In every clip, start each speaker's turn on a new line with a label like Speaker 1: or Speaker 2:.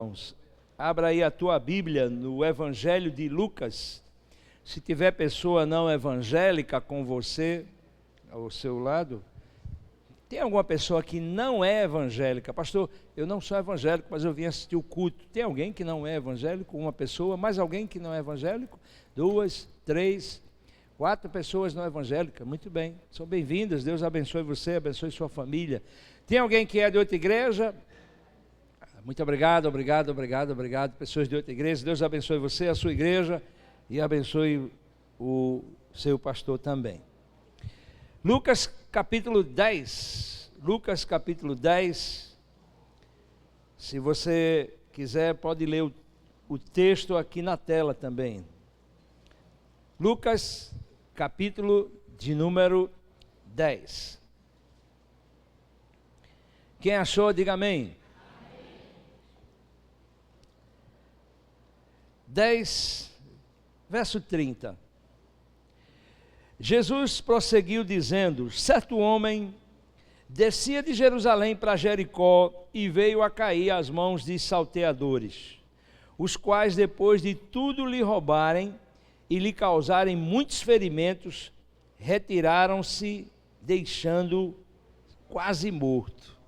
Speaker 1: Irmãos, abra aí a tua Bíblia no Evangelho de Lucas. Se tiver pessoa não evangélica com você, ao seu lado, tem alguma pessoa que não é evangélica? Pastor, eu não sou evangélico, mas eu vim assistir o culto. Tem alguém que não é evangélico? Uma pessoa? Mais alguém que não é evangélico? 2, 3, 4 pessoas não evangélicas. Muito bem, são bem-vindas. Deus abençoe você, abençoe sua família. Tem alguém que é de outra igreja? Muito obrigado, pessoas de outra igreja. Deus abençoe você, a sua igreja, e abençoe o seu pastor também. Lucas capítulo 10, se você quiser pode ler o texto aqui na tela também. Lucas capítulo de número 10. Quem achou, diga amém. 10, verso 30. Jesus prosseguiu dizendo: certo homem descia de Jerusalém para Jericó e veio a cair às mãos de salteadores, os quais, depois de tudo lhe roubarem e lhe causarem muitos ferimentos, retiraram-se, deixando-o quase morto.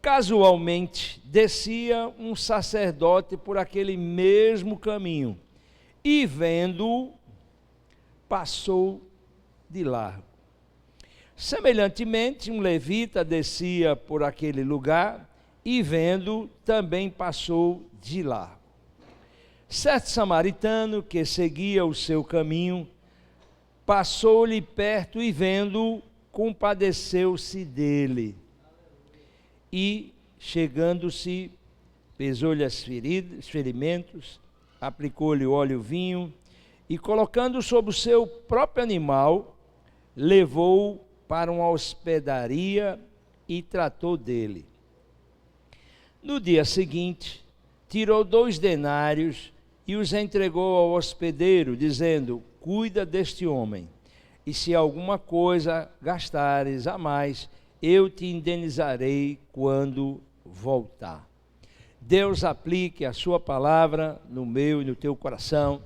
Speaker 1: Casualmente, descia um sacerdote por aquele mesmo caminho e, vendo-o, passou de largo. Semelhantemente, um levita descia por aquele lugar e, vendo-o, também passou de largo. Certo samaritano que seguia o seu caminho, passou-lhe perto e, vendo-o, compadeceu-se dele. E, chegando-se, pesou-lhe os ferimentos, aplicou-lhe óleo vinho, e, colocando sobre o seu próprio animal, levou-o para uma hospedaria e tratou dele. No dia seguinte, tirou 2 denários e os entregou ao hospedeiro, dizendo: cuida deste homem, e se alguma coisa gastares a mais, eu te indenizarei quando voltar. Deus aplique a sua palavra no meu e no teu coração.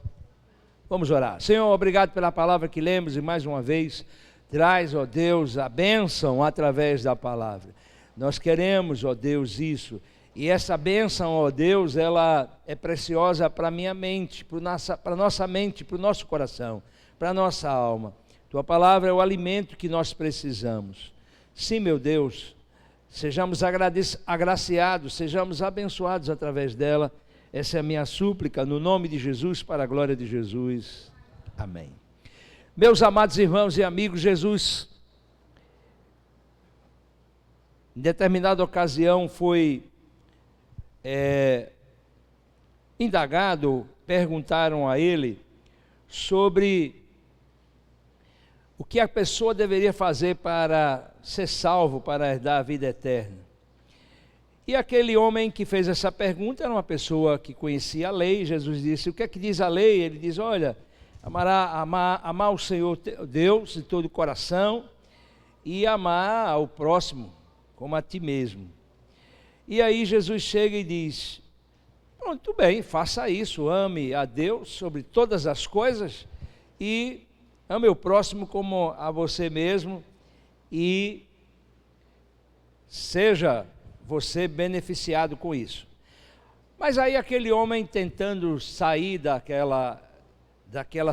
Speaker 1: Vamos orar. Senhor, obrigado pela palavra que lemos e mais uma vez traz, ó Deus, a bênção através da palavra. Nós queremos, ó Deus, isso. E essa bênção, ó Deus, ela é preciosa para a minha mente, para a nossa mente, para o nosso coração, para a nossa alma. Tua palavra é o alimento que nós precisamos. Sim, meu Deus, sejamos agraciados, sejamos abençoados através dela. Essa é a minha súplica, no nome de Jesus, para a glória de Jesus. Amém. Meus amados irmãos e amigos, Jesus, em determinada ocasião, foi indagado, perguntaram a ele sobre o que a pessoa deveria fazer para ser salvo, para herdar a vida eterna. E aquele homem que fez essa pergunta era uma pessoa que conhecia a lei. Jesus disse: o que é que diz a lei? Ele diz: olha, amar o Senhor Deus de todo o coração e amar ao próximo como a ti mesmo. E aí Jesus chega e diz: pronto, bem, faça isso, ame a Deus sobre todas as coisas e ame o próximo como a você mesmo, e seja você beneficiado com isso. Mas aí aquele homem, tentando sair daquela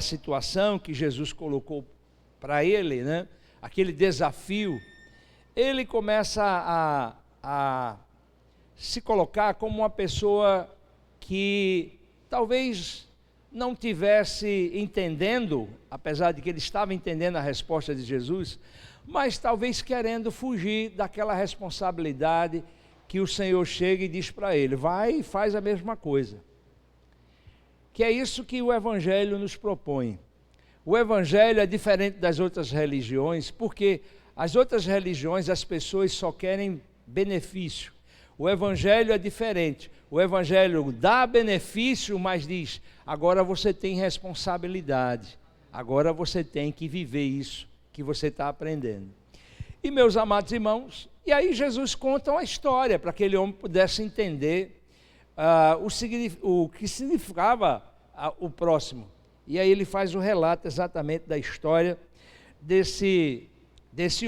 Speaker 1: situação que Jesus colocou para ele, né? Aquele desafio, ele começa a se colocar como uma pessoa que talvez não tivesse entendendo, apesar de que ele estava entendendo a resposta de Jesus, mas talvez querendo fugir daquela responsabilidade que o Senhor chega e diz para ele: vai e faz a mesma coisa. Que é isso que o Evangelho nos propõe. O Evangelho é diferente das outras religiões, porque as outras religiões as pessoas só querem benefício. O Evangelho é diferente. O Evangelho dá benefício, mas diz: agora você tem responsabilidade, agora você tem que viver isso que você está aprendendo. E, meus amados irmãos, e aí Jesus conta uma história para que aquele homem pudesse entender o que significava o próximo. E aí ele faz o relato exatamente da história desse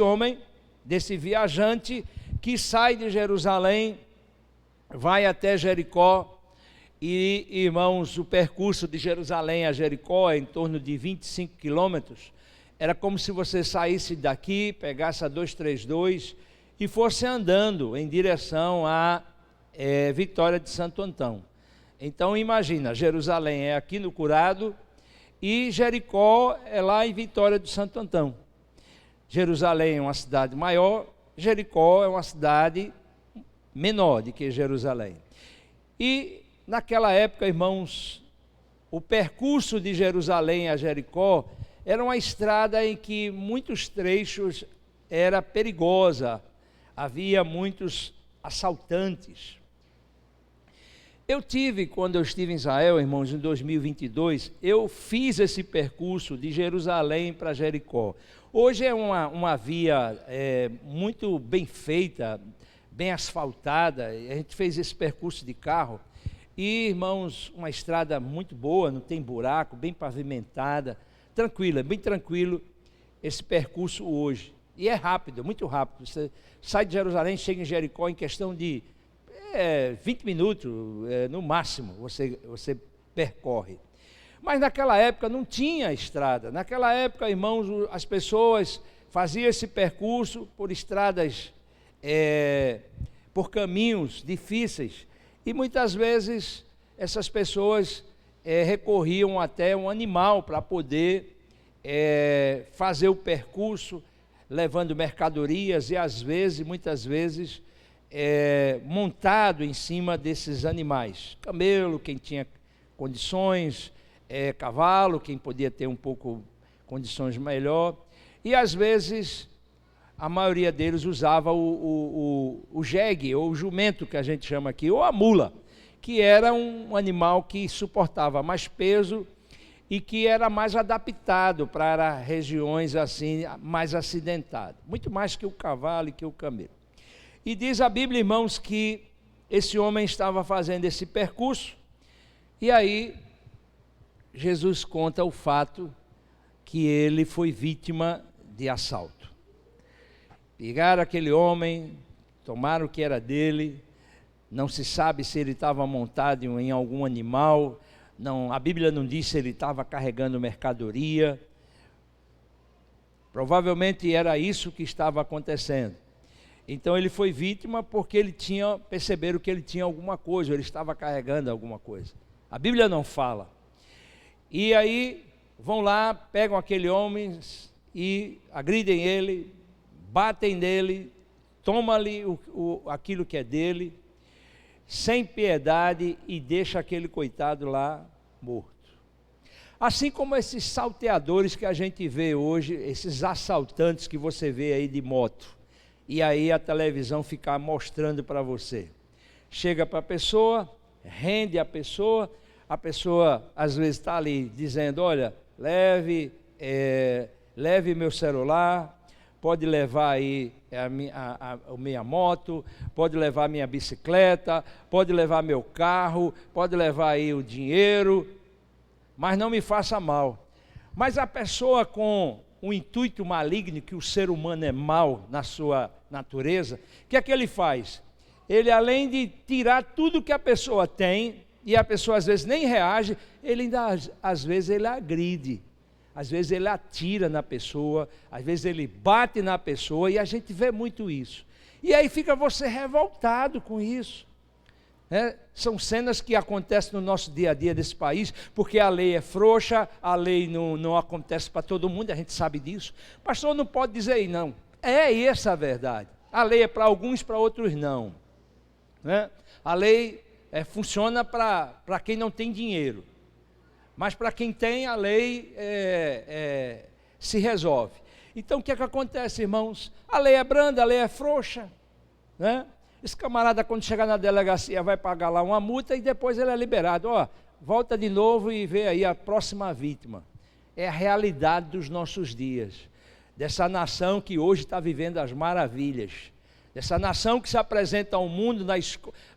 Speaker 1: homem, desse viajante que sai de Jerusalém, vai até Jericó. E, irmãos, o percurso de Jerusalém a Jericó é em torno de 25 quilômetros. Era como se você saísse daqui, pegasse a 232 e fosse andando em direção à Vitória de Santo Antão. Então imagina, Jerusalém é aqui no Curado e Jericó é lá em Vitória de Santo Antão. Jerusalém é uma cidade maior, Jericó é uma cidade menor do que Jerusalém. E naquela época, irmãos, o percurso de Jerusalém a Jericó era uma estrada em que muitos trechos era perigosa, havia muitos assaltantes. Quando eu estive em Israel, irmãos, em 2022, eu fiz esse percurso de Jerusalém para Jericó. Hoje é uma via muito bem feita, bem asfaltada, a gente fez esse percurso de carro. E, irmãos, uma estrada muito boa, não tem buraco, bem pavimentada, tranquila, bem tranquilo esse percurso hoje. E é rápido, muito rápido. Você sai de Jerusalém, chega em Jericó em questão de 20 minutos, no máximo, você percorre. Mas naquela época não tinha estrada. Naquela época, irmãos, as pessoas faziam esse percurso por estradas, por caminhos difíceis. E muitas vezes essas pessoas recorriam até um animal para poder fazer o percurso, levando mercadorias e muitas vezes, montado em cima desses animais. Camelo, quem tinha condições, cavalo, quem podia ter um pouco condições melhor. E às vezes a maioria deles usava o jegue, ou o jumento que a gente chama aqui, ou a mula, que era um animal que suportava mais peso e que era mais adaptado para regiões assim mais acidentadas, muito mais que o cavalo e que o camelo. E diz a Bíblia, irmãos, que esse homem estava fazendo esse percurso, e aí Jesus conta o fato que ele foi vítima de assalto. Pegaram aquele homem, tomaram o que era dele, não se sabe se ele estava montado em algum animal, não, a Bíblia não diz se ele estava carregando mercadoria. Provavelmente era isso que estava acontecendo. Então ele foi vítima porque perceberam que ele tinha alguma coisa, ele estava carregando alguma coisa. A Bíblia não fala. E aí vão lá, pegam aquele homem e agridem ele, batem nele, tomam-lhe aquilo que é dele, sem piedade, e deixa aquele coitado lá morto. Assim como esses salteadores que a gente vê hoje, esses assaltantes que você vê aí de moto, e aí a televisão fica mostrando para você. Chega para a pessoa, rende a pessoa às vezes está ali dizendo, olha, leve meu celular, pode levar aí a minha moto, pode levar minha bicicleta, pode levar meu carro, pode levar aí o dinheiro, mas não me faça mal. Mas a pessoa com o intuito maligno, que o ser humano é mau na sua natureza, o que é que ele faz? Ele, além de tirar tudo que a pessoa tem, e a pessoa às vezes nem reage, ele ainda, às vezes ele agride, às vezes ele atira na pessoa, às vezes ele bate na pessoa, e a gente vê muito isso. E aí fica você revoltado com isso. São cenas que acontecem no nosso dia a dia desse país, porque a lei é frouxa, a lei não acontece para todo mundo, a gente sabe disso. O pastor não pode dizer aí, não. É essa a verdade. A lei é para alguns, para outros não. A lei funciona para quem não tem dinheiro, mas para quem tem, a lei se resolve. Então o que é que acontece, irmãos? A lei é branda, a lei é frouxa, Esse camarada, quando chegar na delegacia, vai pagar lá uma multa e depois ele é liberado. Volta de novo e vê aí a próxima vítima. É a realidade dos nossos dias, dessa nação que hoje está vivendo as maravilhas, Essa nação que se apresenta ao mundo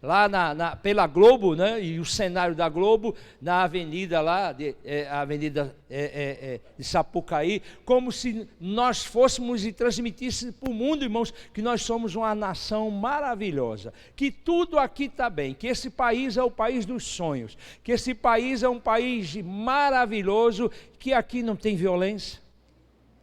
Speaker 1: lá pela Globo, né? E o cenário da Globo, na avenida lá, a avenida de Sapucaí, como se nós fôssemos e transmitíssemos para o mundo, irmãos, que nós somos uma nação maravilhosa, que tudo aqui está bem, que esse país é o país dos sonhos, que esse país é um país maravilhoso, que aqui não tem violência,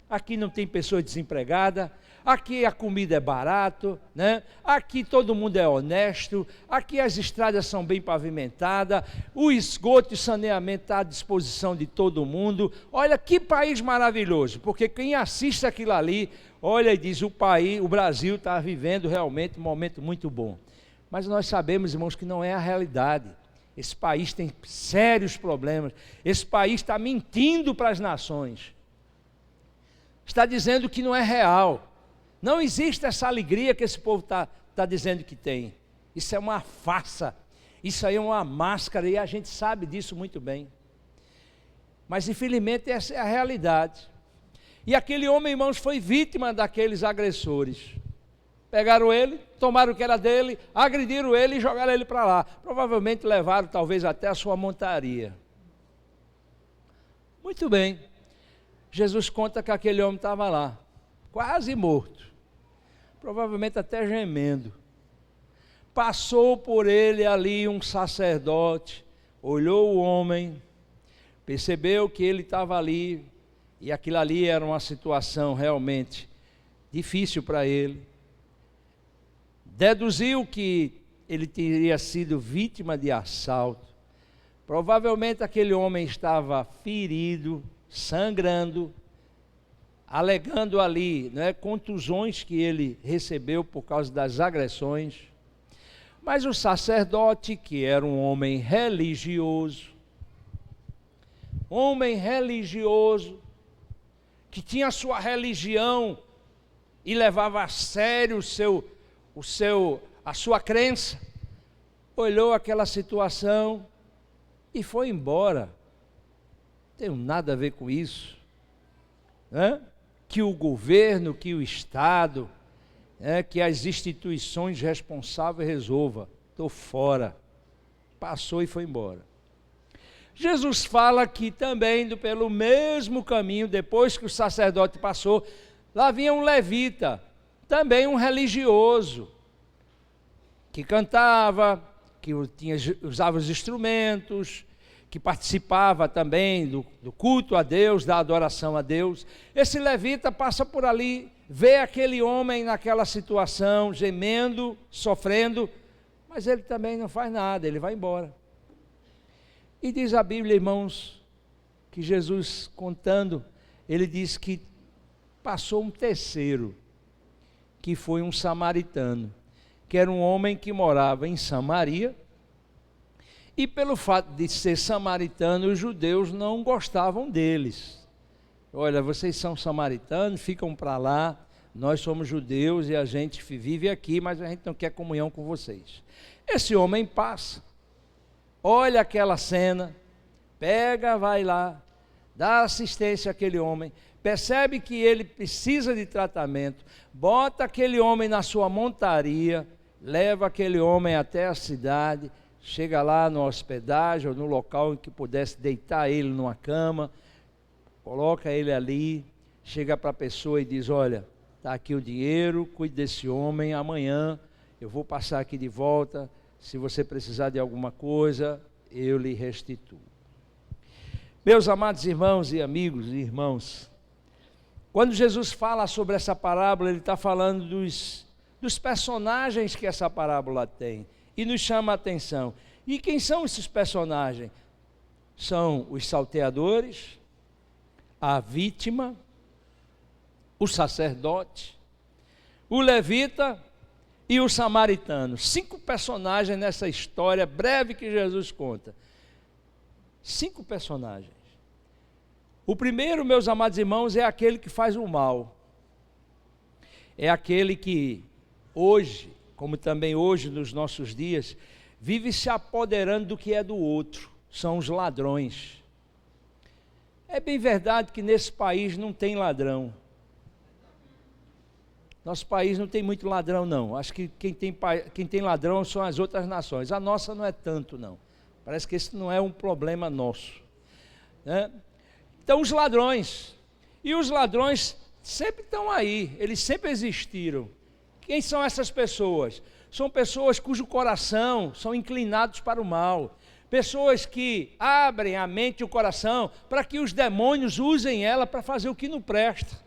Speaker 1: aqui não tem pessoa desempregada, aqui a comida é barato, né? Aqui todo mundo é honesto, aqui as estradas são bem pavimentadas, o esgoto e saneamento está à disposição de todo mundo. Olha que país maravilhoso, porque quem assiste aquilo ali, olha e diz, o Brasil está vivendo realmente um momento muito bom. Mas nós sabemos, irmãos, que não é a realidade. Esse país tem sérios problemas, esse país está mentindo para as nações, está dizendo que não é real. Não existe essa alegria que esse povo está dizendo que tem. Isso é uma farsa, isso aí é uma máscara e a gente sabe disso muito bem. Mas infelizmente essa é a realidade. E aquele homem, irmãos, foi vítima daqueles agressores. Pegaram ele, tomaram o que era dele, agrediram ele e jogaram ele para lá. Provavelmente levaram talvez até a sua montaria. Muito bem. Jesus conta que aquele homem estava lá, quase morto. Provavelmente até gemendo. Passou por ele ali um sacerdote, olhou o homem, percebeu que ele estava ali, e aquilo ali era uma situação realmente difícil para ele. Deduziu que ele teria sido vítima de assalto. Provavelmente aquele homem estava ferido, sangrando, alegando ali, né, contusões que ele recebeu por causa das agressões. Mas o sacerdote, que era um homem religioso, que tinha a sua religião e levava a sério a sua crença, olhou aquela situação e foi embora. Não tem nada a ver com isso, né? Que o governo, que o Estado, que as instituições responsáveis resolvam. Estou fora. Passou e foi embora. Jesus fala que também, pelo mesmo caminho, depois que o sacerdote passou, lá vinha um levita, também um religioso, que cantava, que usava os instrumentos, que participava também do culto a Deus, da adoração a Deus. Esse levita passa por ali, vê aquele homem naquela situação, gemendo, sofrendo, mas ele também não faz nada, ele vai embora. E diz a Bíblia, irmãos, que Jesus contando, ele diz que passou um terceiro, que foi um samaritano, que era um homem que morava em Samaria, e pelo fato de ser samaritano, os judeus não gostavam deles. Olha, vocês são samaritanos, ficam para lá, nós somos judeus e a gente vive aqui, mas a gente não quer comunhão com vocês. Esse homem passa, olha aquela cena, pega, vai lá, dá assistência àquele homem, percebe que ele precisa de tratamento, bota aquele homem na sua montaria, leva aquele homem até a cidade, chega lá na hospedagem ou no local em que pudesse deitar ele numa cama, coloca ele ali, chega para a pessoa e diz, olha, está aqui o dinheiro, cuide desse homem, amanhã eu vou passar aqui de volta, se você precisar de alguma coisa, eu lhe restituo. Meus amados irmãos e amigos e irmãos, quando Jesus fala sobre essa parábola, ele está falando dos personagens que essa parábola tem, e nos chama a atenção. E quem são esses personagens? São os salteadores, a vítima, o sacerdote, o levita e o samaritano. 5 personagens nessa história breve que Jesus conta. 5 personagens. O primeiro, meus amados irmãos, é aquele que faz o mal. É aquele que hoje, como também hoje nos nossos dias, vive se apoderando do que é do outro. São os ladrões. É bem verdade que nesse país não tem ladrão. Nosso país não tem muito ladrão, não. Acho que quem tem ladrão são as outras nações. A nossa não é tanto, não. Parece que esse não é um problema nosso, né? Então, os ladrões. E os ladrões sempre estão aí. Eles sempre existiram. Quem são essas pessoas? São pessoas cujo coração são inclinados para o mal. Pessoas que abrem a mente e o coração para que os demônios usem ela para fazer o que não presta.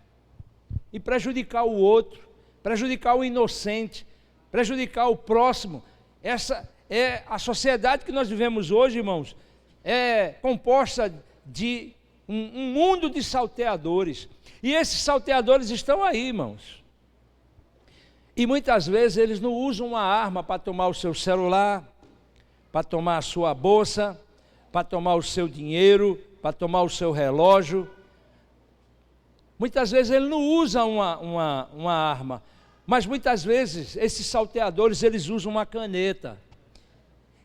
Speaker 1: E prejudicar o outro, prejudicar o inocente, prejudicar o próximo. Essa é a sociedade que nós vivemos hoje, irmãos, é composta de um mundo de salteadores. E esses salteadores estão aí, irmãos. E muitas vezes eles não usam uma arma para tomar o seu celular, para tomar a sua bolsa, para tomar o seu dinheiro, para tomar o seu relógio. Muitas vezes ele não usa uma arma, mas muitas vezes esses salteadores eles usam uma caneta.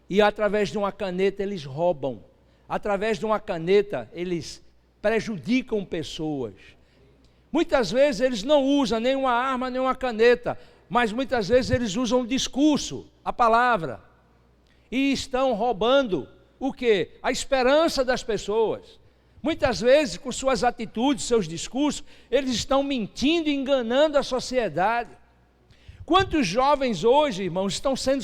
Speaker 1: E através de uma caneta eles roubam. Através de uma caneta eles prejudicam pessoas. Muitas vezes eles não usam nem uma arma, nem uma caneta, mas muitas vezes eles usam o discurso, a palavra. E estão roubando o quê? A esperança das pessoas. Muitas vezes, com suas atitudes, seus discursos, eles estão mentindo e enganando a sociedade. Quantos jovens hoje, irmãos, estão sendo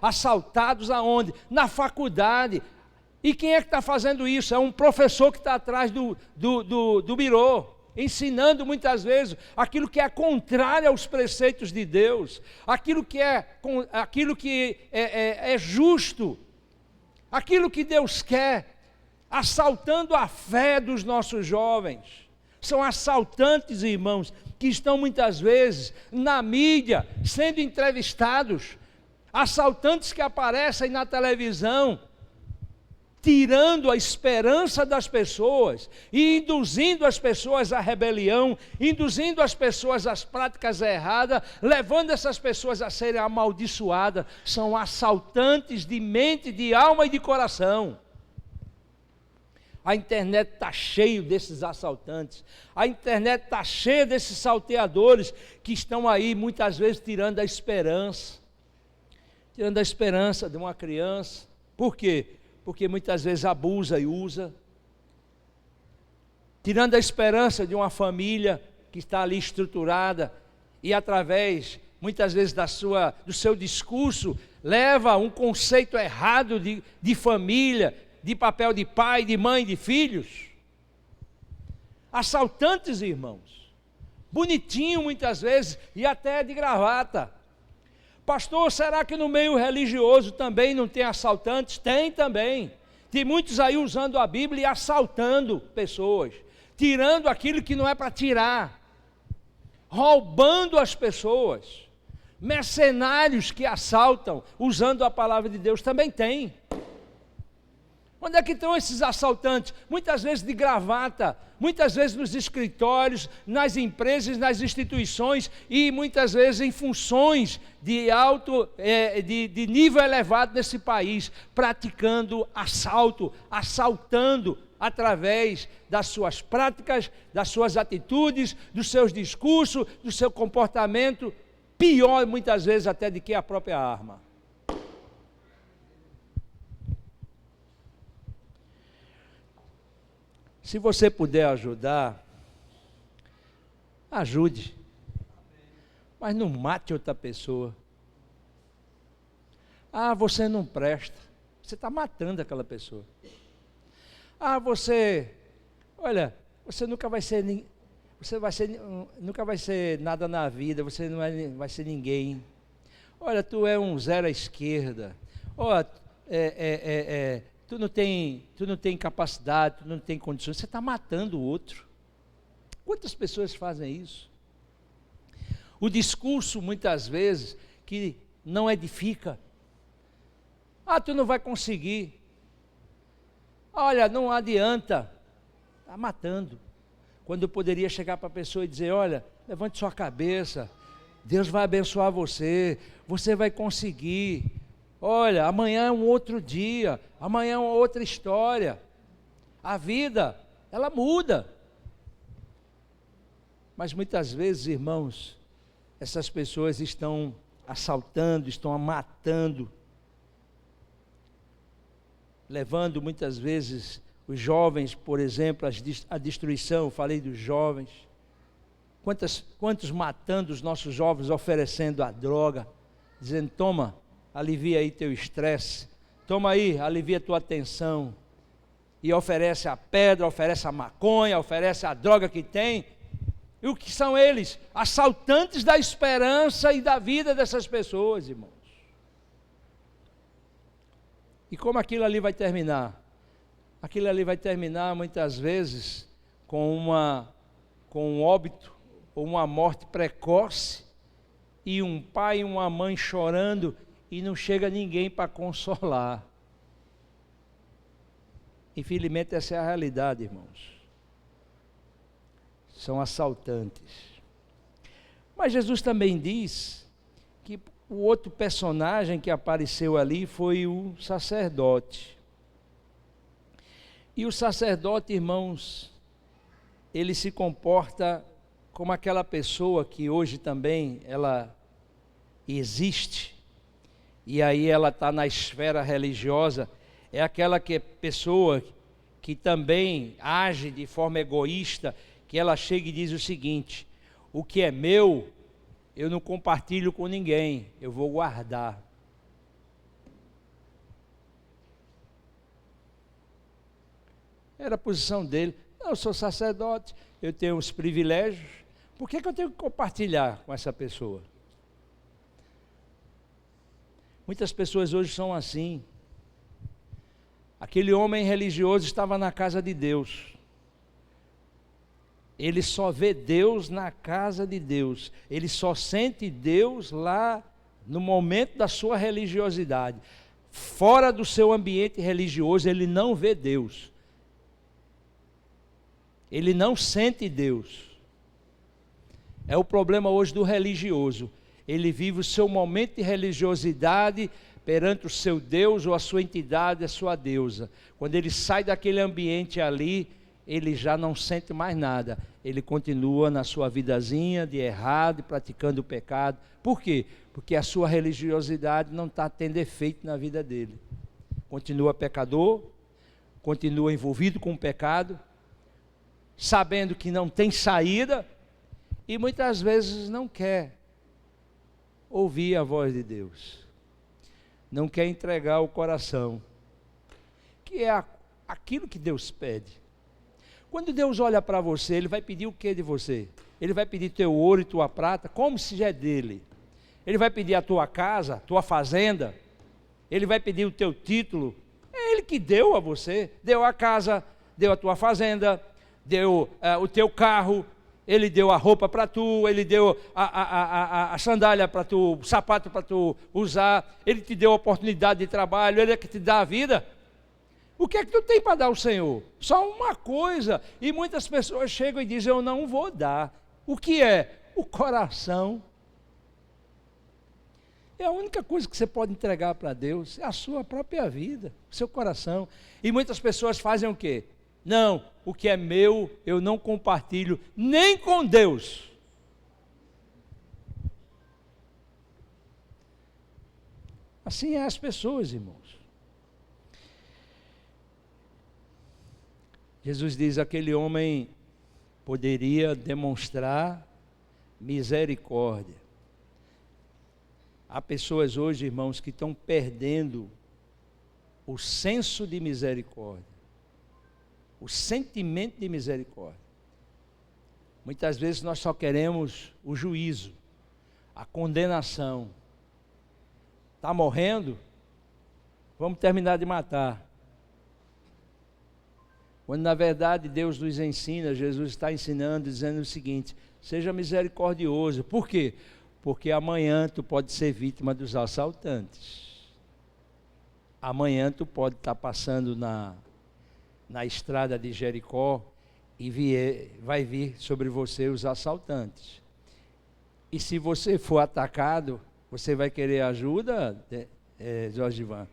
Speaker 1: assaltados aonde? Na faculdade. E quem é que está fazendo isso? É um professor que está atrás do birô, ensinando muitas vezes aquilo que é contrário aos preceitos de Deus, aquilo que é justo, aquilo que Deus quer, assaltando a fé dos nossos jovens. São assaltantes, irmãos, que estão muitas vezes na mídia, sendo entrevistados, assaltantes que aparecem na televisão, tirando a esperança das pessoas e induzindo as pessoas à rebelião, induzindo as pessoas às práticas erradas, levando essas pessoas a serem amaldiçoadas. São assaltantes de mente, de alma e de coração. A internet está cheia desses assaltantes, a internet está cheia desses salteadores que estão aí muitas vezes tirando a esperança de uma criança. Por quê? Porque muitas vezes abusa e usa, tirando a esperança de uma família que está ali estruturada e através, muitas vezes do seu discurso, leva um conceito errado de família, de papel de pai, de mãe, de filhos. Assaltantes, irmãos, bonitinho muitas vezes e até de gravata. Pastor, será que no meio religioso também não tem assaltantes? Tem também. Tem muitos aí usando a Bíblia e assaltando pessoas, tirando aquilo que não é para tirar, roubando as pessoas. Mercenários que assaltam usando a palavra de Deus também tem. Onde é que estão esses assaltantes? Muitas vezes de gravata, muitas vezes nos escritórios, nas empresas, nas instituições e muitas vezes em funções de nível elevado nesse país, praticando assaltando através das suas práticas, das suas atitudes, dos seus discursos, do seu comportamento, pior muitas vezes até do que a própria arma. Se você puder ajudar, ajude, mas não mate outra pessoa. Ah, você não presta, você está matando aquela pessoa. Ah, você nunca vai ser, nunca vai ser nada na vida, você não vai ser ninguém. Olha, tu é um zero à esquerda. Olha, tu não tem capacidade, tu não tem condições, você está matando o outro. Quantas pessoas fazem isso? O discurso, muitas vezes, que não edifica. Ah, tu não vai conseguir. Olha, não adianta. Está matando. Quando eu poderia chegar para a pessoa e dizer, olha, levante sua cabeça, Deus vai abençoar você, você vai conseguir. Olha, amanhã é um outro dia, amanhã é uma outra história. A vida, ela muda. Mas muitas vezes, irmãos, essas pessoas estão assaltando, estão matando, levando muitas vezes os jovens, por exemplo, à destruição. Eu falei dos jovens. Quantos matando os nossos jovens, oferecendo a droga, dizendo: toma, alivia aí teu estresse, toma aí, alivia tua tensão. E oferece a pedra, oferece a maconha, oferece a droga que tem. E o que são eles? Assaltantes da esperança e da vida dessas pessoas, irmãos. E como aquilo ali vai terminar? Aquilo ali vai terminar muitas vezes com um óbito, ou uma morte precoce, e um pai e uma mãe chorando, e não chega ninguém para consolar. Infelizmente essa é a realidade, irmãos. São assaltantes. Mas Jesus também diz que o outro personagem que apareceu ali foi o sacerdote. E o sacerdote, irmãos, ele se comporta como aquela pessoa que hoje também ela existe, e aí ela está na esfera religiosa. É aquela pessoa que também age de forma egoísta, que ela chega e diz o seguinte: o que é meu, eu não compartilho com ninguém, eu vou guardar. Era a posição dele. Não, eu sou sacerdote, eu tenho os privilégios, por que eu tenho que compartilhar com essa pessoa? Muitas pessoas hoje são assim. Aquele homem religioso estava na casa de Deus. Ele só vê Deus na casa de Deus. Ele só sente Deus lá no momento da sua religiosidade. Fora do seu ambiente religioso, ele não vê Deus. Ele não sente Deus. É o problema hoje do religioso. Ele vive o seu momento de religiosidade perante o seu Deus ou a sua entidade, a sua deusa. Quando ele sai daquele ambiente ali, ele já não sente mais nada. Ele continua na sua vidazinha de errado, praticando o pecado. Por quê? Porque a sua religiosidade não está tendo efeito na vida dele. Continua pecador, continua envolvido com o pecado, sabendo que não tem saída, e muitas vezes não quer ouvir a voz de Deus. Não quer entregar o coração, que é aquilo que Deus pede. Quando Deus olha para você, Ele vai pedir o que de você? Ele vai pedir teu ouro e tua prata, como se já é dele. Ele vai pedir a tua casa, tua fazenda. Ele vai pedir o teu título. É Ele que deu a você. Deu a casa, deu a tua fazenda, deu o teu carro. Ele deu a roupa para tu, Ele deu a sandália para tu, o sapato para tu usar. Ele te deu a oportunidade de trabalho, Ele é que te dá a vida. O que é que tu tem para dar ao Senhor? Só uma coisa. E muitas pessoas chegam e dizem: eu não vou dar. O que é? O coração. É a única coisa que você pode entregar para Deus, é a sua própria vida, o seu coração. E muitas pessoas fazem o quê? Não, o que é meu eu não compartilho nem com Deus. Assim é as pessoas, irmãos. Jesus diz: aquele homem poderia demonstrar misericórdia. Há pessoas hoje, irmãos, que estão perdendo o senso de misericórdia, o sentimento de misericórdia. Muitas vezes nós só queremos o juízo, a condenação. Está morrendo? Vamos terminar de matar. Quando na verdade Deus nos ensina, Jesus está ensinando, dizendo o seguinte: seja misericordioso. Por quê? Porque amanhã tu pode ser vítima dos assaltantes. Amanhã tu pode estar passando na estrada de Jericó e vai vir sobre você os assaltantes. E se você for atacado, você vai querer ajuda, Jorge Ivan?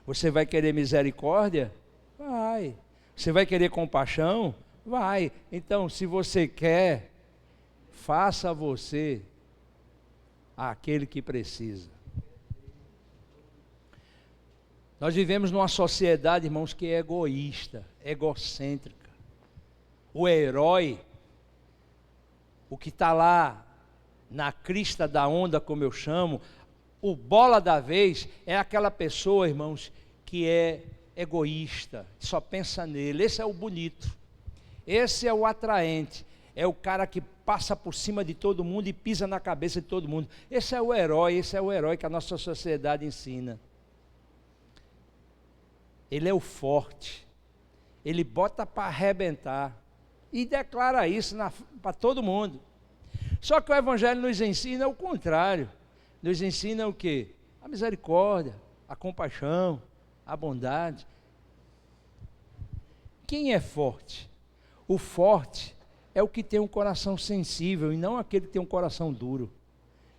Speaker 1: Você vai querer misericórdia? Vai. Você vai querer compaixão? Vai. Então, se você quer, faça você àquele que precisa. Nós vivemos numa sociedade, irmãos, que é egoísta, egocêntrica. O herói, o que está lá na crista da onda, como eu chamo, o bola da vez, é aquela pessoa, irmãos, que é egoísta, só pensa nele. Esse é o bonito, esse é o atraente, é o cara que passa por cima de todo mundo e pisa na cabeça de todo mundo. Esse é o herói que a nossa sociedade ensina. Ele é o forte, ele bota para arrebentar e declara isso para todo mundo. Só que o Evangelho nos ensina o contrário. Nos ensina o quê? A misericórdia, a compaixão, a bondade. Quem é forte? O forte é o que tem um coração sensível e não aquele que tem um coração duro.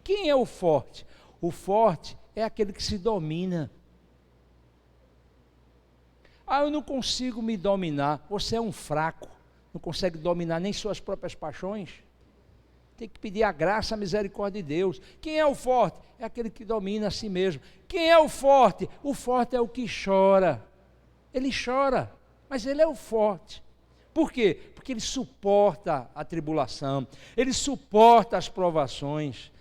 Speaker 1: Quem é o forte? O forte é aquele que se domina. Eu não consigo me dominar. Você é um fraco, não consegue dominar nem suas próprias paixões. Tem que pedir a graça, a misericórdia de Deus. Quem é o forte? É aquele que domina a si mesmo. Quem é o forte? O forte é o que chora. Ele chora, mas ele é o forte. Por quê? Porque ele suporta a tribulação, ele suporta as provações.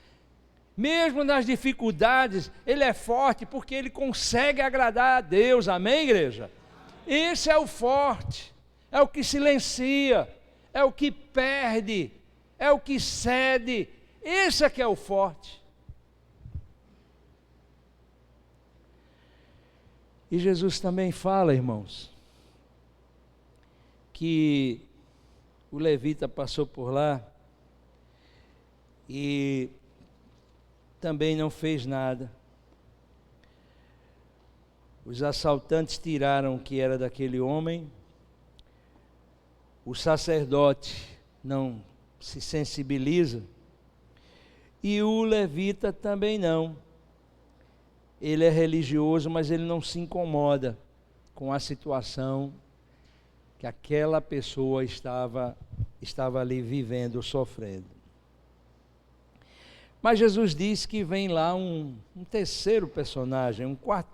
Speaker 1: Mesmo nas dificuldades, ele é forte porque ele consegue agradar a Deus. Amém, igreja? Esse é o forte, é o que silencia, é o que perde, é o que cede. Esse é que é o forte. E Jesus também fala, irmãos, que o levita passou por lá e também não fez nada. Os assaltantes tiraram o que era daquele homem. O sacerdote não se sensibiliza e o levita também não. Ele é religioso, mas ele não se incomoda com a situação que aquela pessoa estava ali vivendo, sofrendo. Mas Jesus diz que vem lá um terceiro personagem, o quarto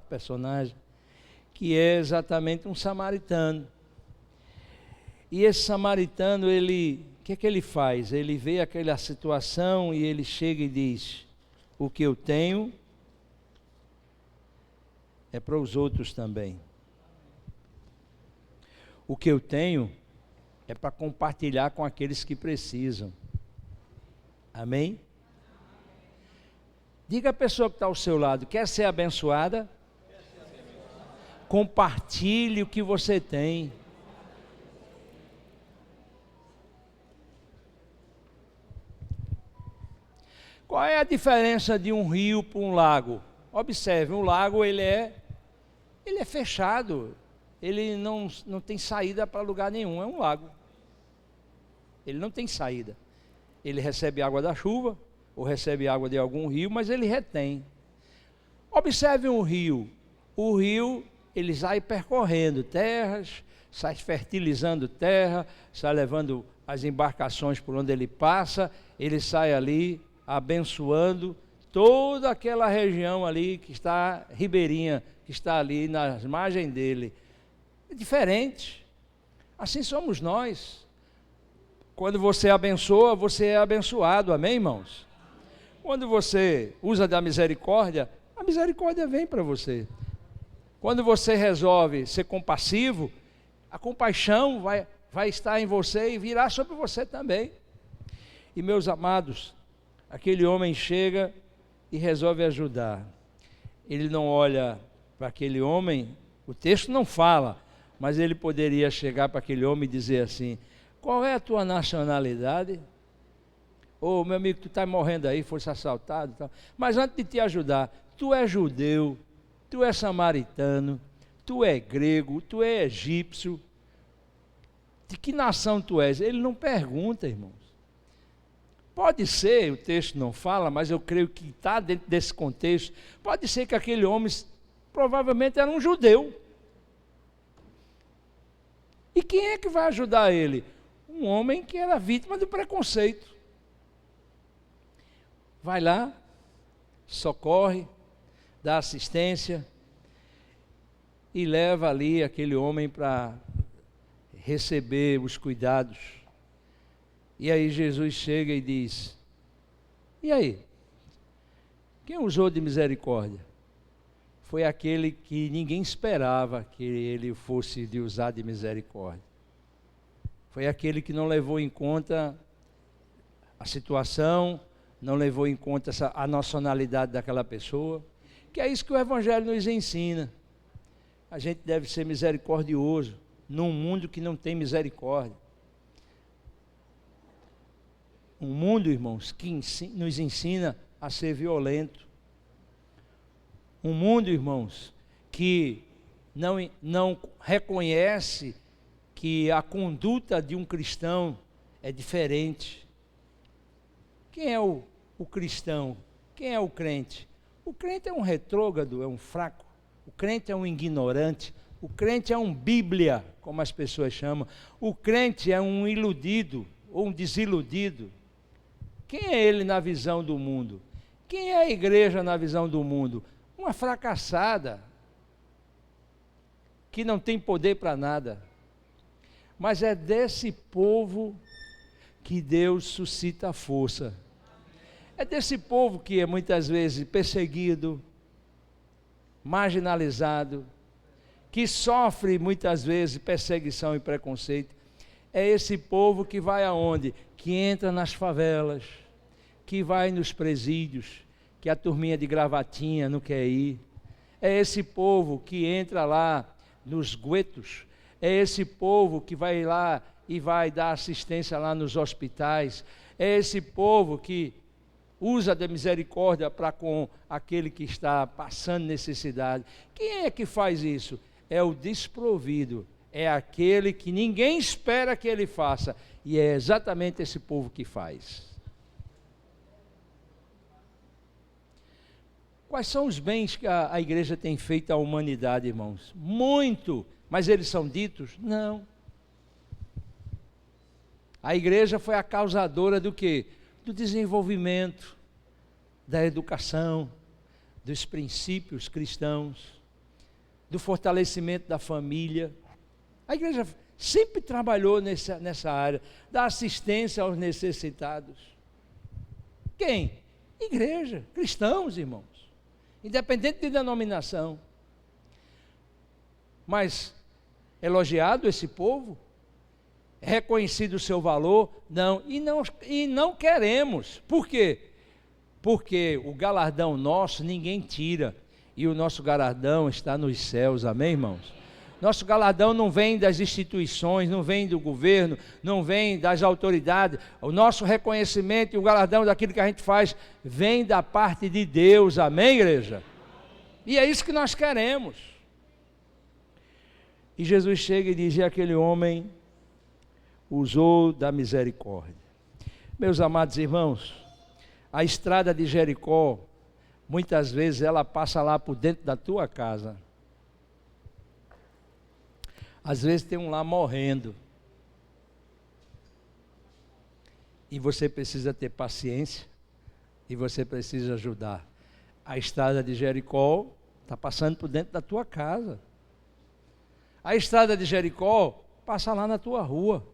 Speaker 1: personagem, que é exatamente um samaritano. E esse samaritano, o que é que ele faz? Ele vê aquela situação e ele chega e diz: o que eu tenho é para os outros também. O que eu tenho é para compartilhar com aqueles que precisam. Amém? Diga à pessoa que está ao seu lado: quer ser abençoada? Compartilhe o que você tem. Qual é a diferença de um rio para um lago? Observe, um lago ele é fechado, ele não tem saída para lugar nenhum, é um lago. Ele não tem saída. Ele recebe água da chuva, ou recebe água de algum rio, mas ele retém. Observe um rio. O rio, ele sai percorrendo terras, sai fertilizando terra, sai levando as embarcações por onde ele passa, ele sai ali abençoando toda aquela região ali que está ribeirinha, que está ali nas margens dele. É diferente. Assim somos nós. Quando você abençoa, você é abençoado. Amém, irmãos? Quando você usa da misericórdia, a misericórdia vem para você. Quando você resolve ser compassivo, a compaixão vai estar em você e virá sobre você também. E meus amados, aquele homem chega e resolve ajudar. Ele não olha para aquele homem, o texto não fala, mas ele poderia chegar para aquele homem e dizer assim: qual é a tua nacionalidade? Ô, meu amigo, tu está morrendo aí, foi assaltado e tal. Mas antes de te ajudar, tu é judeu, tu é samaritano, tu é grego, tu é egípcio. De que nação tu és? Ele não pergunta, irmãos. Pode ser, o texto não fala, mas eu creio que está dentro desse contexto. Pode ser que aquele homem provavelmente era um judeu. E quem é que vai ajudar ele? Um homem que era vítima do preconceito. vai lá, socorre, dá assistência e leva ali aquele homem para receber os cuidados. E aí Jesus chega e diz: e aí? Quem usou de misericórdia? Foi aquele que ninguém esperava que ele fosse de usar de misericórdia. Foi aquele que não levou em conta a situação, não levou em conta a nacionalidade daquela pessoa, que é isso que o Evangelho nos ensina. A gente deve ser misericordioso num mundo que não tem misericórdia. Um mundo, irmãos, que nos ensina a ser violento. Um mundo, irmãos, que não reconhece que a conduta de um cristão é diferente. Quem é o cristão? Quem é o crente? O crente é um retrógrado, é um fraco. O crente é um ignorante. O crente é um bíblia, como as pessoas chamam. O crente é um iludido ou um desiludido. Quem é ele na visão do mundo? Quem é a igreja na visão do mundo? Uma fracassada, que não tem poder para nada. Mas é desse povo que Deus suscita a força. É desse povo que é muitas vezes perseguido, marginalizado, que sofre muitas vezes perseguição e preconceito. É esse povo que vai aonde? Que entra nas favelas, que vai nos presídios, que a turminha de gravatinha não quer ir. É esse povo que entra lá nos guetos. É esse povo que vai lá e vai dar assistência lá nos hospitais. É esse povo que usa da misericórdia para com aquele que está passando necessidade. Quem é que faz isso? É o desprovido. É aquele que ninguém espera que ele faça. E é exatamente esse povo que faz. Quais são os bens que a igreja tem feito à humanidade, irmãos? Muito, mas eles são ditos? Não. A igreja foi a causadora do quê? Do desenvolvimento, da educação, dos princípios cristãos, do fortalecimento da família. A igreja sempre trabalhou nessa área, da assistência aos necessitados. Quem? Igreja, cristãos, irmãos, independente de denominação. Mas elogiado esse povo, reconhecido o seu valor, não, e não queremos. Por quê? Porque o galardão nosso ninguém tira, e o nosso galardão está nos céus, amém, irmãos? Nosso galardão não vem das instituições, não vem do governo, não vem das autoridades. O nosso reconhecimento e o galardão daquilo que a gente faz vem da parte de Deus, amém, igreja? E é isso que nós queremos. E Jesus chega e diz: e aquele homem usou da misericórdia. Meus amados irmãos, a estrada de Jericó, muitas vezes ela passa lá por dentro da tua casa. Às vezes tem um lá morrendo. E você precisa ter paciência, e você precisa ajudar. A estrada de Jericó está passando por dentro da tua casa. A estrada de Jericó passa lá na tua rua.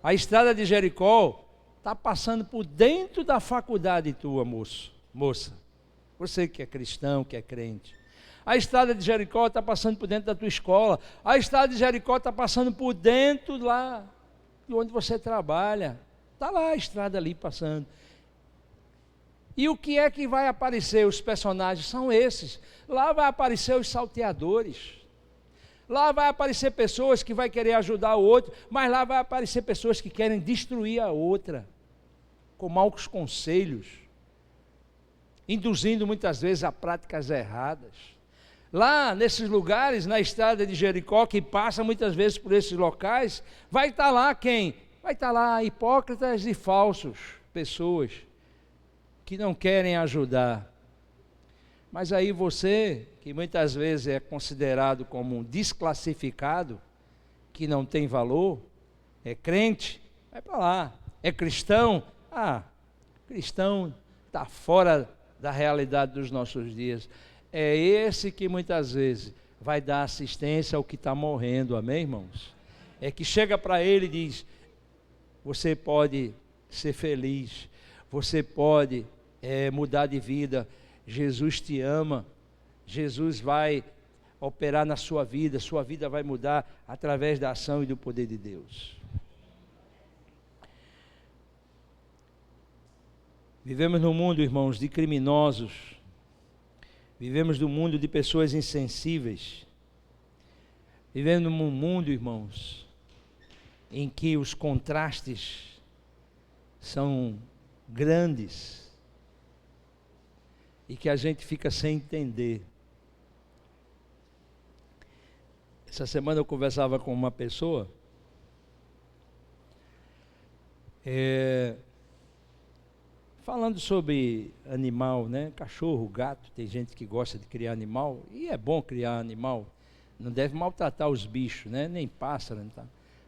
Speaker 1: A estrada de Jericó está passando por dentro da faculdade tua, moça. Você que é cristão, que é crente. A estrada de Jericó está passando por dentro da tua escola. A estrada de Jericó está passando por dentro lá de onde você trabalha. Está lá a estrada ali passando. E o que é que vai aparecer? Os personagens são esses. Lá vai aparecer os salteadores. Lá vai aparecer pessoas que vão querer ajudar o outro, mas lá vai aparecer pessoas que querem destruir a outra, com maus conselhos, induzindo muitas vezes a práticas erradas. Lá nesses lugares, na estrada de Jericó, que passa muitas vezes por esses locais, vai estar lá quem? Vai estar lá hipócritas e falsos, pessoas que não querem ajudar. Mas aí você, que muitas vezes é considerado como um desclassificado, que não tem valor, é crente, vai para lá. É cristão? Cristão está fora da realidade dos nossos dias. É esse que muitas vezes vai dar assistência ao que está morrendo, amém, irmãos? É que chega para ele e diz: você pode ser feliz, você pode mudar de vida, Jesus te ama, Jesus vai operar na sua vida vai mudar através da ação e do poder de Deus. Vivemos num mundo, irmãos, de criminosos, vivemos num mundo de pessoas insensíveis, vivemos num mundo, irmãos, em que os contrastes são grandes e que a gente fica sem entender. Essa semana eu conversava com uma pessoa, falando sobre animal, né? Cachorro, gato, tem gente que gosta de criar animal, e é bom criar animal, não deve maltratar os bichos, né? Nem pássaro, não tá.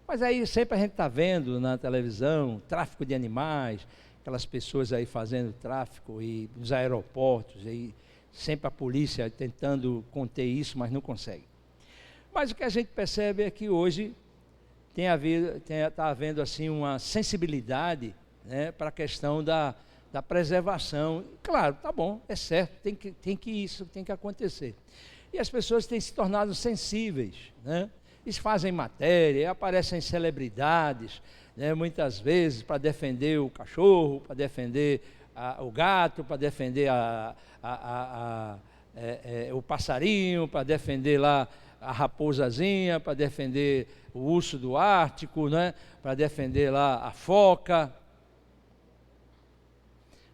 Speaker 1: Mas aí sempre a gente está vendo na televisão, tráfico de animais, aquelas pessoas aí fazendo tráfico e nos aeroportos, e sempre a polícia tentando conter isso, mas não consegue. Mas o que a gente percebe é que hoje está havendo assim uma sensibilidade, né, para a questão da preservação. Claro, tá bom, é certo, isso tem que acontecer. E as pessoas têm se tornado sensíveis, né? Eles fazem matéria, aparecem celebridades, né, muitas vezes para defender o cachorro, para defender o gato, para defender o passarinho, para defender lá a raposazinha, para defender o urso do Ártico, né, para defender lá a foca.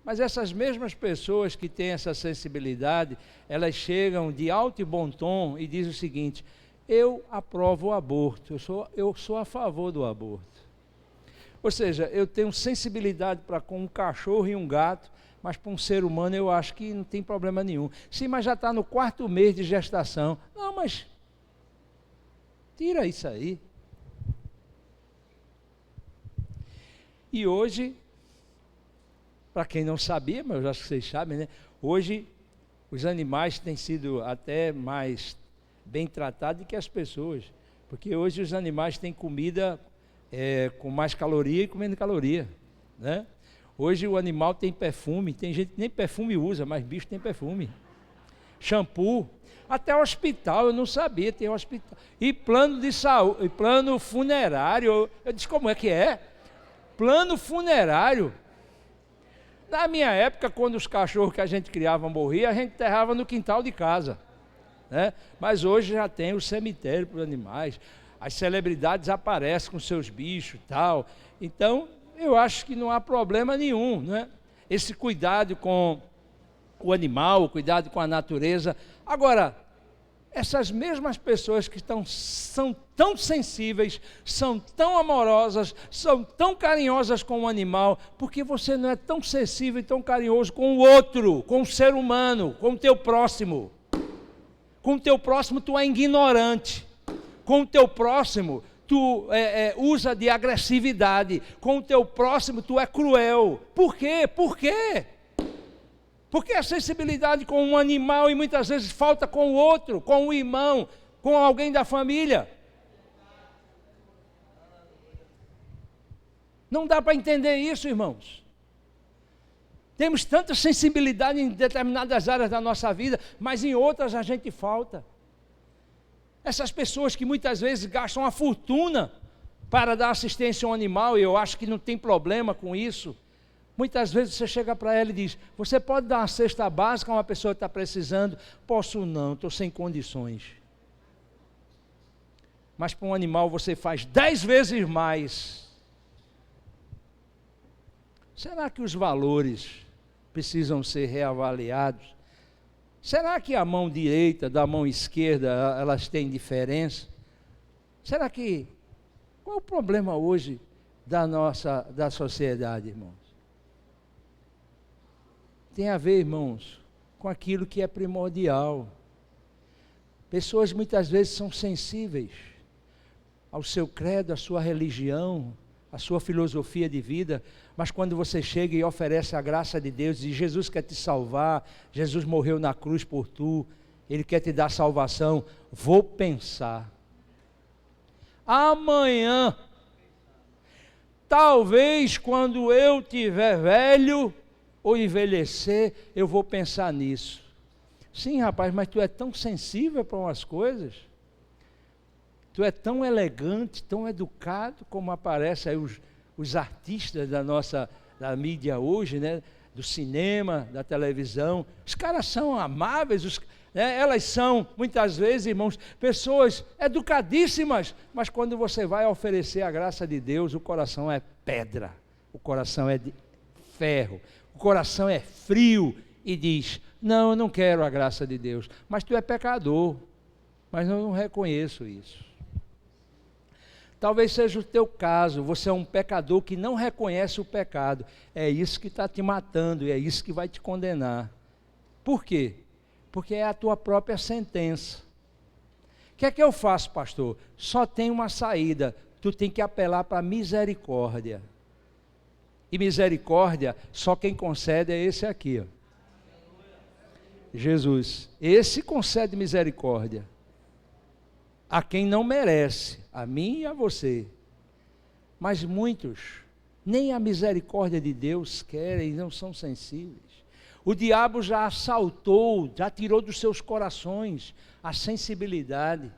Speaker 1: Mas essas mesmas pessoas que têm essa sensibilidade, elas chegam de alto e bom tom e dizem o seguinte: eu aprovo o aborto, eu sou a favor do aborto. Ou seja, eu tenho sensibilidade para com um cachorro e um gato, mas para um ser humano eu acho que não tem problema nenhum. Sim, mas já está no 4º mês de gestação. Não, mas tira isso aí. E hoje, para quem não sabia, mas eu acho que vocês sabem, né? Hoje os animais têm sido até mais bem tratados do que as pessoas, porque hoje os animais têm comida com mais caloria e com menos caloria, né? Hoje o animal tem perfume, tem gente que nem perfume usa, mas bicho tem perfume, shampoo, até hospital, eu não sabia, tem hospital, e plano de saúde, e plano funerário, eu disse, como é que é? Plano funerário. Na minha época, quando os cachorros que a gente criava morriam, a gente enterrava no quintal de casa, né? Mas hoje já tem o cemitério para os animais, as celebridades aparecem com seus bichos e tal. Então, eu acho que não há problema nenhum, né? Esse cuidado com o animal, o cuidado com a natureza. Agora, essas mesmas pessoas que são tão sensíveis, são tão amorosas, são tão carinhosas com o animal, porque você não é tão sensível e tão carinhoso com o outro, com o ser humano, com o teu próximo? Com o teu próximo tu é ignorante, com o teu próximo tu usa de agressividade, com o teu próximo tu é cruel. Por quê? Por quê? Porque a sensibilidade com um animal e muitas vezes falta com o outro, com o irmão, com alguém da família. Não dá para entender isso, irmãos. Temos tanta sensibilidade em determinadas áreas da nossa vida, mas em outras a gente falta. Essas pessoas que muitas vezes gastam uma fortuna para dar assistência a um animal, e eu acho que não tem problema com isso. Muitas vezes você chega para ela e diz, você pode dar uma cesta básica a uma pessoa que está precisando? Posso não, estou sem condições. Mas para um animal você faz 10 vezes mais. Será que os valores precisam ser reavaliados? Será que a mão direita da mão esquerda, elas têm diferença? Será que... Qual é o problema hoje da sociedade, irmãos? Tem a ver, irmãos, com aquilo que é primordial. Pessoas muitas vezes são sensíveis ao seu credo, à sua religião, a sua filosofia de vida, mas quando você chega e oferece a graça de Deus, e Jesus quer te salvar, Jesus morreu na cruz por tu, Ele quer te dar salvação, vou pensar. Amanhã, talvez quando eu tiver velho ou envelhecer, eu vou pensar nisso. Sim, rapaz, mas tu é tão sensível para umas coisas, tu é tão elegante, tão educado, como aparece aí os artistas da mídia hoje, né? Do cinema, da televisão. Os caras são amáveis, elas são, muitas vezes, irmãos, pessoas educadíssimas, mas quando você vai oferecer a graça de Deus, o coração é pedra, o coração é de ferro, o coração é frio e diz: não, eu não quero a graça de Deus, mas tu é pecador, mas eu não reconheço isso. Talvez seja o teu caso, você é um pecador que não reconhece o pecado, é isso que está te matando e é isso que vai te condenar. Por quê? Porque é a tua própria sentença. O que é que eu faço, pastor? Só tem uma saída, tu tem que apelar para a misericórdia. E misericórdia, só quem concede é esse aqui, ó. Jesus. Esse concede misericórdia a quem não merece, a mim e a você. Mas muitos nem a misericórdia de Deus querem, não são sensíveis. O diabo já assaltou, já tirou dos seus corações a sensibilidade,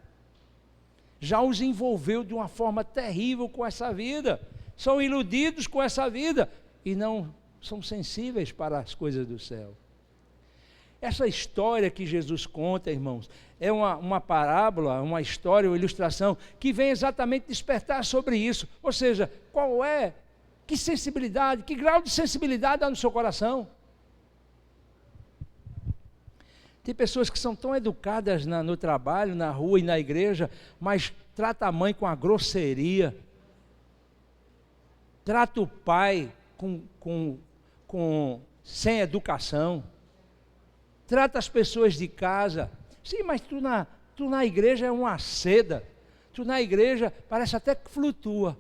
Speaker 1: já os envolveu de uma forma terrível com essa vida, são iludidos com essa vida e não são sensíveis para as coisas do céu. Essa história que Jesus conta, irmãos, é uma parábola, uma história, uma ilustração que vem exatamente despertar sobre isso. Ou seja, que sensibilidade, que grau de sensibilidade há no seu coração? Tem pessoas que são tão educadas no trabalho, na rua e na igreja, mas trata a mãe com a grosseria, trata o pai sem educação, trata as pessoas de casa. Sim, mas tu na igreja é uma seda, tu na igreja parece até que flutua.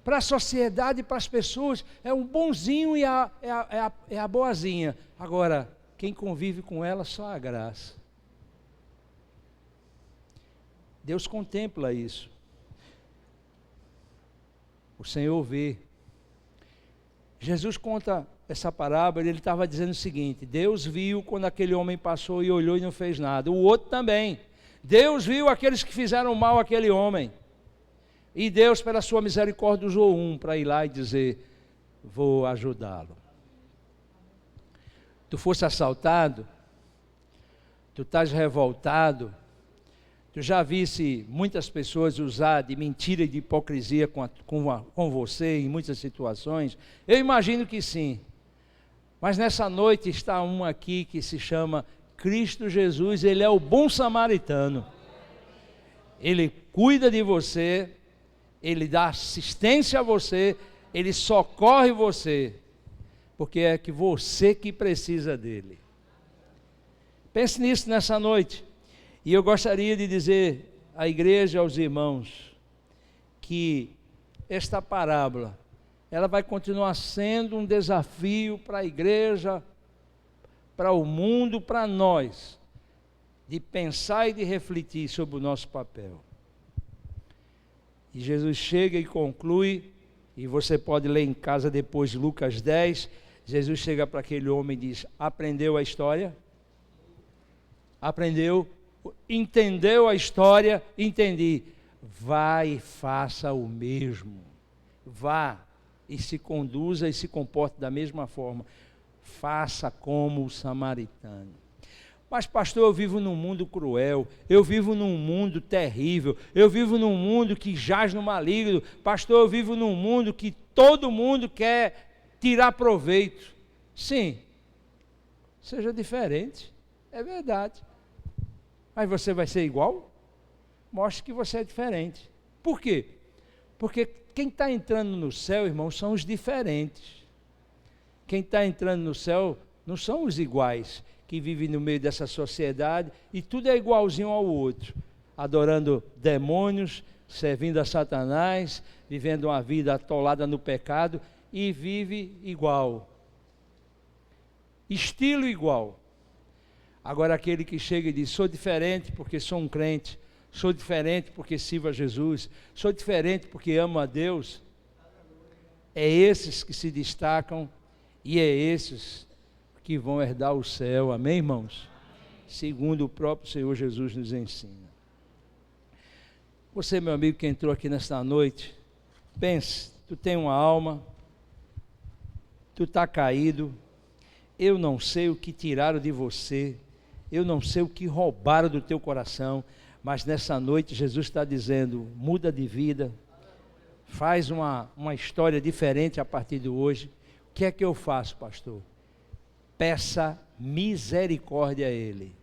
Speaker 1: Para a sociedade, para as pessoas, é um bonzinho e é a boazinha. Agora, quem convive com ela, só a graça. Deus contempla isso. O Senhor vê. Jesus conta essa parábola, ele estava dizendo o seguinte: Deus viu quando aquele homem passou e olhou e não fez nada. O outro também. Deus viu aqueles que fizeram mal àquele homem. E Deus, pela sua misericórdia, usou um para ir lá e dizer: vou ajudá-lo. Tu fosse assaltado, tu estás revoltado, tu já visse muitas pessoas usar de mentira e de hipocrisia com você em muitas situações? Eu imagino que sim. Mas nessa noite está um aqui que se chama Cristo Jesus, Ele é o bom samaritano. Ele cuida de você, Ele dá assistência a você, Ele socorre você, porque é que você que precisa dEle. Pense nisso nessa noite. E eu gostaria de dizer à igreja, aos irmãos, que esta parábola, ela vai continuar sendo um desafio para a igreja, para o mundo, para nós, de pensar e de refletir sobre o nosso papel. E Jesus chega e conclui, e você pode ler em casa depois Lucas 10, Jesus chega para aquele homem e diz: aprendeu a história? Aprendeu? Entendeu a história? Entendi. Vá e faça o mesmo. Vá e se conduza e se comporte da mesma forma. Faça como o samaritano. Mas pastor, eu vivo num mundo cruel, eu vivo num mundo terrível, eu vivo num mundo que jaz no maligno. Pastor, eu vivo num mundo que todo mundo quer tirar proveito. Sim, seja diferente, é verdade. Mas você vai ser igual? Mostre que você é diferente. Por quê? Porque quem está entrando no céu, irmãos, são os diferentes. Quem está entrando no céu não são os iguais. que vive no meio dessa sociedade e tudo é igualzinho ao outro, adorando demônios, servindo a Satanás, vivendo uma vida atolada no pecado e vive igual, estilo igual. Agora aquele que chega e diz, sou diferente porque sou um crente, sou diferente porque sirvo a Jesus, sou diferente porque amo a Deus, é esses que se destacam e é esses que vão herdar o céu, amém, irmãos? Segundo o próprio Senhor Jesus nos ensina. Você, meu amigo, que entrou aqui nesta noite, pense, tu tem uma alma, tu está caído, eu não sei o que tiraram de você, eu não sei o que roubaram do teu coração, mas nessa noite Jesus está dizendo, muda de vida, faz uma história diferente a partir de hoje. O que é que eu faço, pastor? Peça misericórdia a Ele.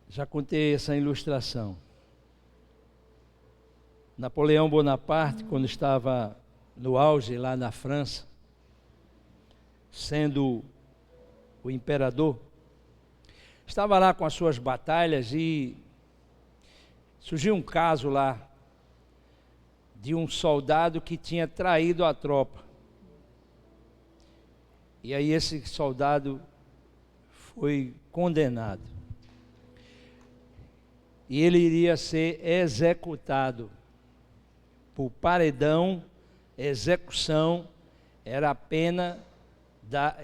Speaker 1: Já contei essa ilustração. Napoleão Bonaparte, quando estava no auge lá na França, sendo o imperador, estava lá com as suas batalhas e surgiu um caso lá de um soldado que tinha traído a tropa. E aí esse soldado foi condenado. E ele iria ser executado por paredão, execução, era a pena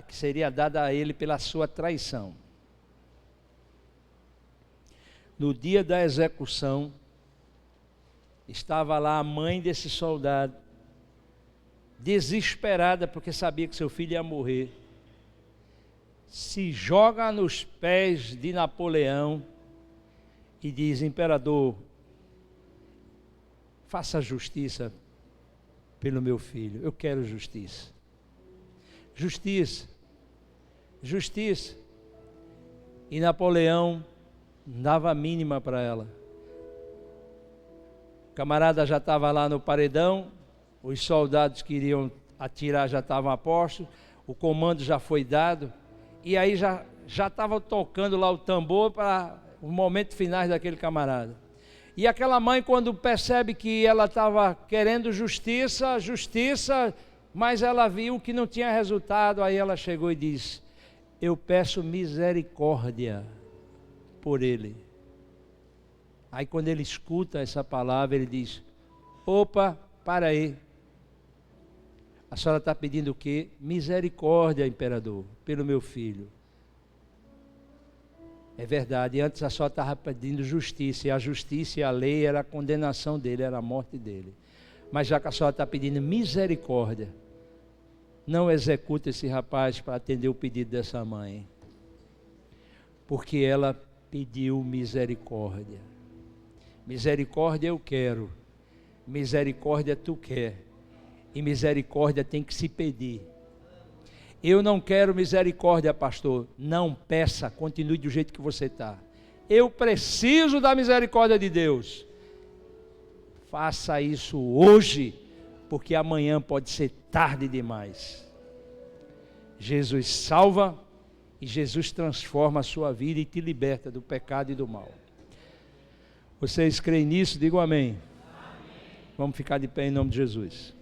Speaker 1: que seria dada a ele pela sua traição. No dia da execução, estava lá a mãe desse soldado, desesperada porque sabia que seu filho ia morrer, se joga nos pés de Napoleão e diz, imperador, faça justiça pelo meu filho, eu quero justiça. Justiça, justiça. E Napoleão dava a mínima para ela. O camarada já estava lá no paredão, os soldados que iriam atirar já estavam a postos, o comando já foi dado, e aí já estava tocando lá o tambor para os momentos finais daquele camarada. E aquela mãe, quando percebe que ela estava querendo justiça, mas ela viu que não tinha resultado, aí ela chegou e disse, eu peço misericórdia por ele. Aí quando ele escuta essa palavra, ele diz, opa, para aí. A senhora está pedindo o quê? Misericórdia, imperador, pelo meu filho. É verdade, antes a senhora estava pedindo justiça, e a justiça e a lei era a condenação dele, era a morte dele. Mas já que a senhora está pedindo misericórdia, não executa esse rapaz para atender o pedido dessa mãe. Porque ela pediu misericórdia. Misericórdia eu quero, misericórdia tu quer, e misericórdia tem que se pedir. Eu não quero misericórdia, pastor. Não peça, continue do jeito que você está. Eu preciso da misericórdia de Deus. Faça isso hoje, porque amanhã pode ser tarde demais. Jesus salva e Jesus transforma a sua vida e te liberta do pecado e do mal. Vocês creem nisso? Digam amém. Amém. Vamos ficar de pé em nome de Jesus.